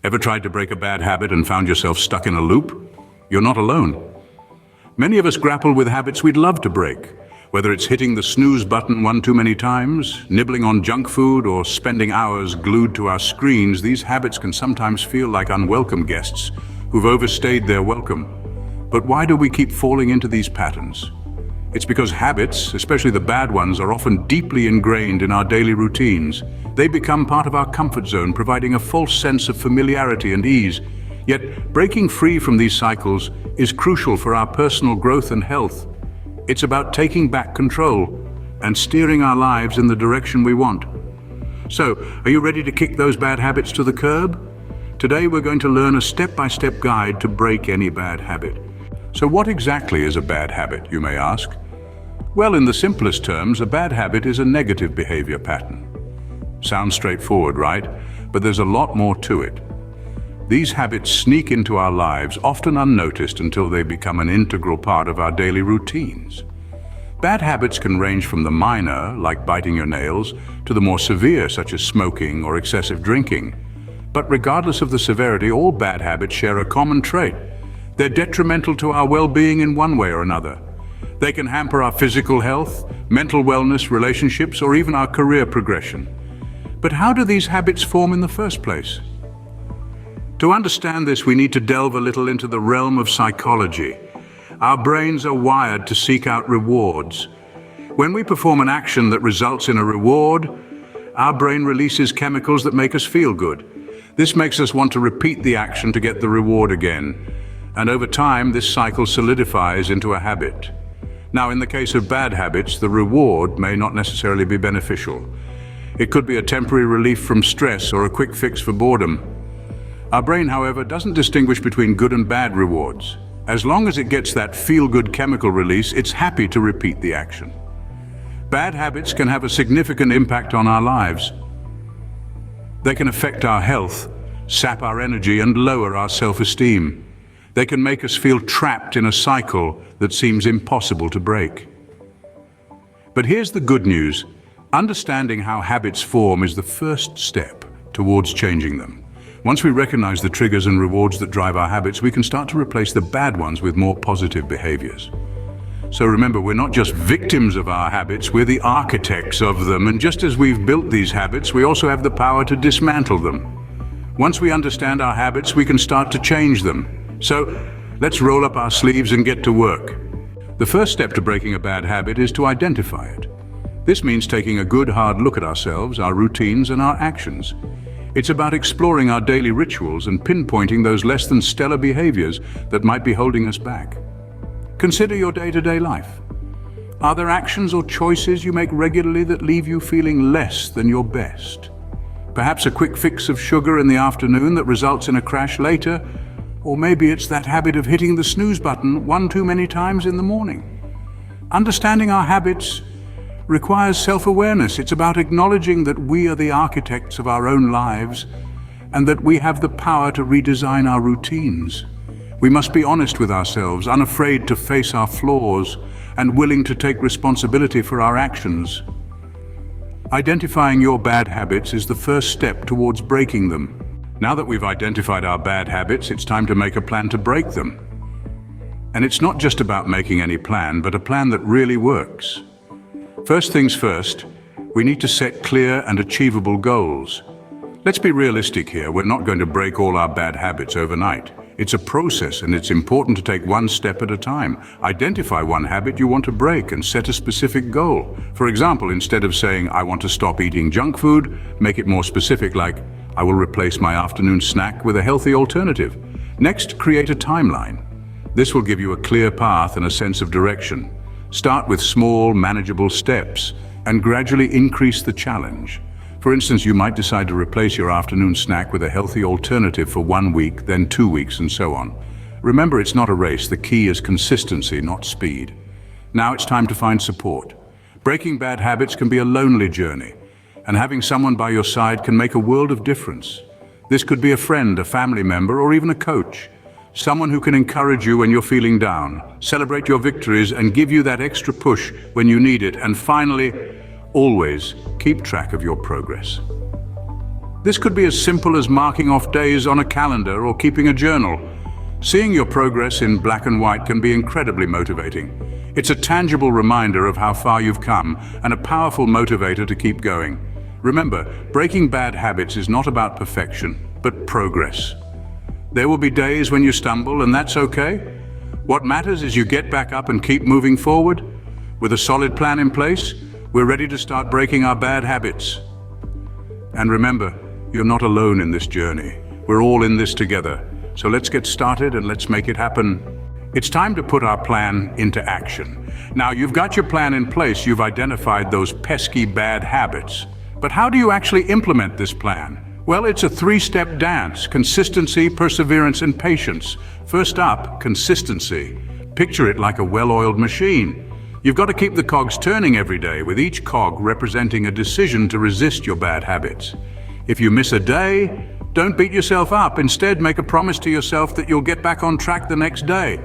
Ever tried to break a bad habit and found yourself stuck in a loop? You're not alone. Many of us grapple with habits we'd love to break, whether it's hitting the snooze button one too many times, nibbling on junk food, or spending hours glued to our screens. These habits can sometimes feel like unwelcome guests who've overstayed their welcome. But why do we keep falling into these patterns? It's because habits, especially the bad ones, are often deeply ingrained in our daily routines. They become part of our comfort zone, providing a false sense of familiarity and ease. Yet, breaking free from these cycles is crucial for our personal growth and health. It's about taking back control and steering our lives in the direction we want. So, are you ready to kick those bad habits to the curb? Today, we're going to learn a step-by-step guide to break any bad habit. So what exactly is a bad habit, you may ask? Well, in the simplest terms, a bad habit is a negative behavior pattern. Sounds straightforward, right? But there's a lot more to it. These habits sneak into our lives, often unnoticed until they become an integral part of our daily routines. Bad habits can range from the minor, like biting your nails, to the more severe, such as smoking or excessive drinking. But regardless of the severity, all bad habits share a common trait. They're detrimental to our well-being in one way or another. They can hamper our physical health, mental wellness, relationships, or even our career progression. But how do these habits form in the first place? To understand this, we need to delve a little into the realm of psychology. Our brains are wired to seek out rewards. When we perform an action that results in a reward, our brain releases chemicals that make us feel good. This makes us want to repeat the action to get the reward again. And over time, this cycle solidifies into a habit. Now, in the case of bad habits, the reward may not necessarily be beneficial. It could be a temporary relief from stress or a quick fix for boredom. Our brain, however, doesn't distinguish between good and bad rewards. As long as it gets that feel-good chemical release, it's happy to repeat the action. Bad habits can have a significant impact on our lives. They can affect our health, sap our energy, and lower our self-esteem. They can make us feel trapped in a cycle that seems impossible to break. But here's the good news. Understanding how habits form is the first step towards changing them. Once we recognize the triggers and rewards that drive our habits, we can start to replace the bad ones with more positive behaviors. So remember, we're not just victims of our habits, we're the architects of them. And just as we've built these habits, we also have the power to dismantle them. Once we understand our habits, we can start to change them. So let's roll up our sleeves and get to work. The first step to breaking a bad habit is to identify it. This means taking a good hard look at ourselves, our routines, and our actions. It's about exploring our daily rituals and pinpointing those less than stellar behaviors that might be holding us back. Consider your day-to-day life. Are there actions or choices you make regularly that leave you feeling less than your best? Perhaps a quick fix of sugar in the afternoon that results in a crash later, or maybe it's that habit of hitting the snooze button one too many times in the morning. Understanding our habits requires self-awareness. It's about acknowledging that we are the architects of our own lives and that we have the power to redesign our routines. We must be honest with ourselves, unafraid to face our flaws, and willing to take responsibility for our actions. Identifying your bad habits is the first step towards breaking them. Now that we've identified our bad habits, it's time to make a plan to break them. And it's not just about making any plan, but a plan that really works. First things first, we need to set clear and achievable goals. Let's be realistic here. We're not going to break all our bad habits overnight. It's a process, and it's important to take one step at a time. Identify one habit you want to break and set a specific goal. For example, instead of saying, "I want to stop eating junk food," make it more specific, like, "I will replace my afternoon snack with a healthy alternative." Next, create a timeline. This will give you a clear path and a sense of direction. Start with small, manageable steps and gradually increase the challenge. For instance, you might decide to replace your afternoon snack with a healthy alternative for 1 week, then 2 weeks, and so on. Remember, it's not a race. The key is consistency, not speed. Now it's time to find support. Breaking bad habits can be a lonely journey, and having someone by your side can make a world of difference. This could be a friend, a family member, or even a coach. Someone who can encourage you when you're feeling down, celebrate your victories, and give you that extra push when you need it. And finally, always keep track of your progress. This could be as simple as marking off days on a calendar or keeping a journal. Seeing your progress in black and white can be incredibly motivating. It's a tangible reminder of how far you've come and a powerful motivator to keep going. Remember, breaking bad habits is not about perfection, but progress. There will be days when you stumble, and that's okay. What matters is you get back up and keep moving forward. With a solid plan in place, we're ready to start breaking our bad habits. And remember, you're not alone in this journey. We're all in this together. So let's get started and let's make it happen. It's time to put our plan into action. Now, you've got your plan in place. You've identified those pesky bad habits. But how do you actually implement this plan? Well, it's a three-step dance: consistency, perseverance, and patience. First up, consistency. Picture it like a well-oiled machine. You've got to keep the cogs turning every day, with each cog representing a decision to resist your bad habits. If you miss a day, don't beat yourself up. Instead, make a promise to yourself that you'll get back on track the next day.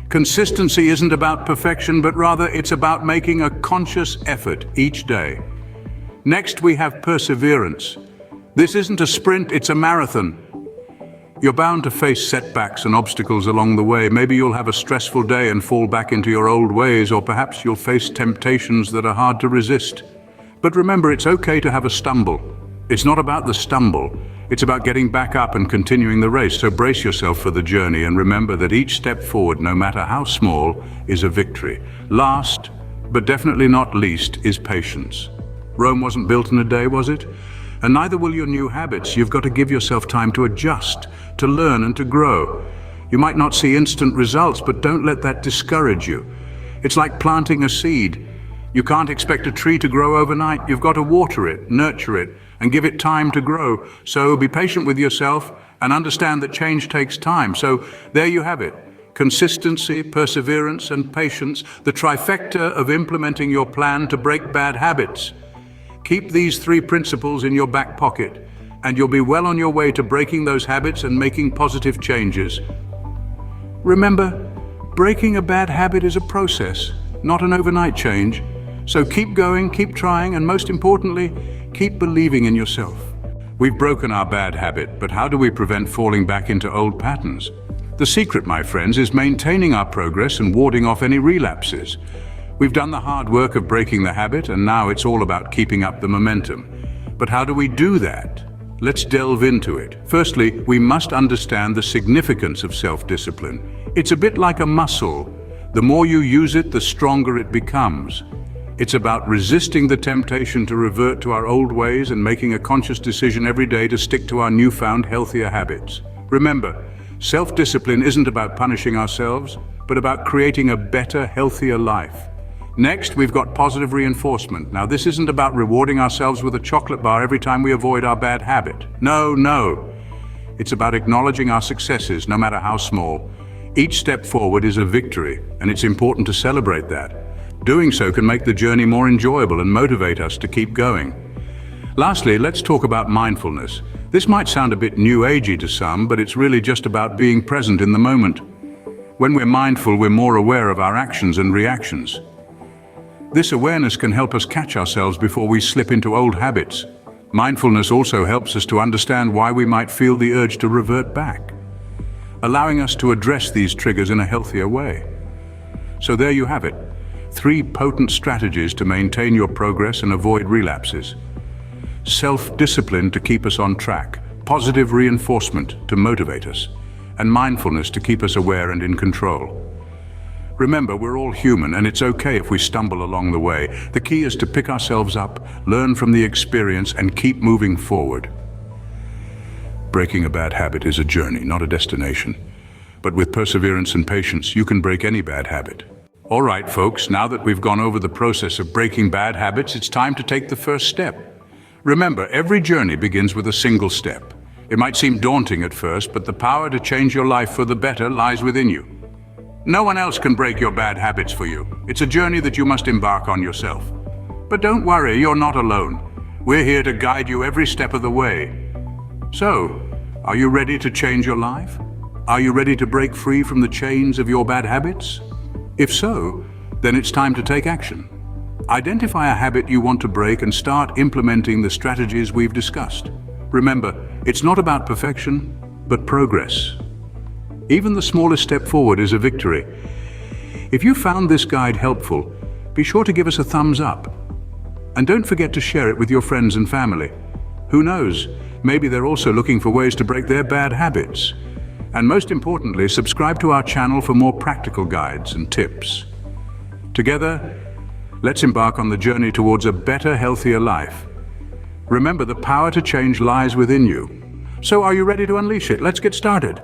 Consistency isn't about perfection, but rather it's about making a conscious effort each day. Next, we have perseverance. This isn't a sprint, it's a marathon. You're bound to face setbacks and obstacles along the way. Maybe you'll have a stressful day and fall back into your old ways, or perhaps you'll face temptations that are hard to resist. But remember, it's okay to have a stumble. It's not about the stumble. It's about getting back up and continuing the race. So brace yourself for the journey and remember that each step forward, no matter how small, is a victory. Last, but definitely not least, is patience. Rome wasn't built in a day, was it? And neither will your new habits. You've got to give yourself time to adjust, to learn and to grow. You might not see instant results, but don't let that discourage you. It's like planting a seed. You can't expect a tree to grow overnight. You've got to water it, nurture it, and give it time to grow. So be patient with yourself and understand that change takes time. So there you have it. Consistency, perseverance, and patience, the trifecta of implementing your plan to break bad habits. Keep these three principles in your back pocket, and you'll be well on your way to breaking those habits and making positive changes. Remember, breaking a bad habit is a process, not an overnight change. So keep going, keep trying, and most importantly, keep believing in yourself. We've broken our bad habit, but how do we prevent falling back into old patterns? The secret, my friends, is maintaining our progress and warding off any relapses. We've done the hard work of breaking the habit, and now it's all about keeping up the momentum. But how do we do that? Let's delve into it. Firstly, we must understand the significance of self-discipline. It's a bit like a muscle. The more you use it, the stronger it becomes. It's about resisting the temptation to revert to our old ways and making a conscious decision every day to stick to our newfound healthier habits. Remember, self-discipline isn't about punishing ourselves, but about creating a better, healthier life. Next, we've got positive reinforcement. Now, this isn't about rewarding ourselves with a chocolate bar every time we avoid our bad habit. No. It's about acknowledging our successes, no matter how small. Each step forward is a victory, and it's important to celebrate that. Doing so can make the journey more enjoyable and motivate us to keep going. Lastly, let's talk about mindfulness. This might sound a bit new agey to some, but it's really just about being present in the moment. When we're mindful, we're more aware of our actions and reactions. This awareness can help us catch ourselves before we slip into old habits. Mindfulness also helps us to understand why we might feel the urge to revert back, allowing us to address these triggers in a healthier way. So there you have it. 3 potent strategies to maintain your progress and avoid relapses. Self-discipline to keep us on track, positive reinforcement to motivate us, and mindfulness to keep us aware and in control. Remember, we're all human, and it's okay if we stumble along the way. The key is to pick ourselves up, learn from the experience, and keep moving forward. Breaking a bad habit is a journey, not a destination. But with perseverance and patience, you can break any bad habit. All right, folks, now that we've gone over the process of breaking bad habits, it's time to take the first step. Remember, every journey begins with a single step. It might seem daunting at first, but the power to change your life for the better lies within you. No one else can break your bad habits for you. It's a journey that you must embark on yourself. But don't worry, you're not alone. We're here to guide you every step of the way. So, are you ready to change your life? Are you ready to break free from the chains of your bad habits? If so, then it's time to take action. Identify a habit you want to break and start implementing the strategies we've discussed. Remember, it's not about perfection, but progress. Even the smallest step forward is a victory. If you found this guide helpful, be sure to give us a thumbs up. And don't forget to share it with your friends and family. Who knows, maybe they're also looking for ways to break their bad habits. And most importantly, subscribe to our channel for more practical guides and tips. Together, let's embark on the journey towards a better, healthier life. Remember, the power to change lies within you. So are you ready to unleash it? Let's get started.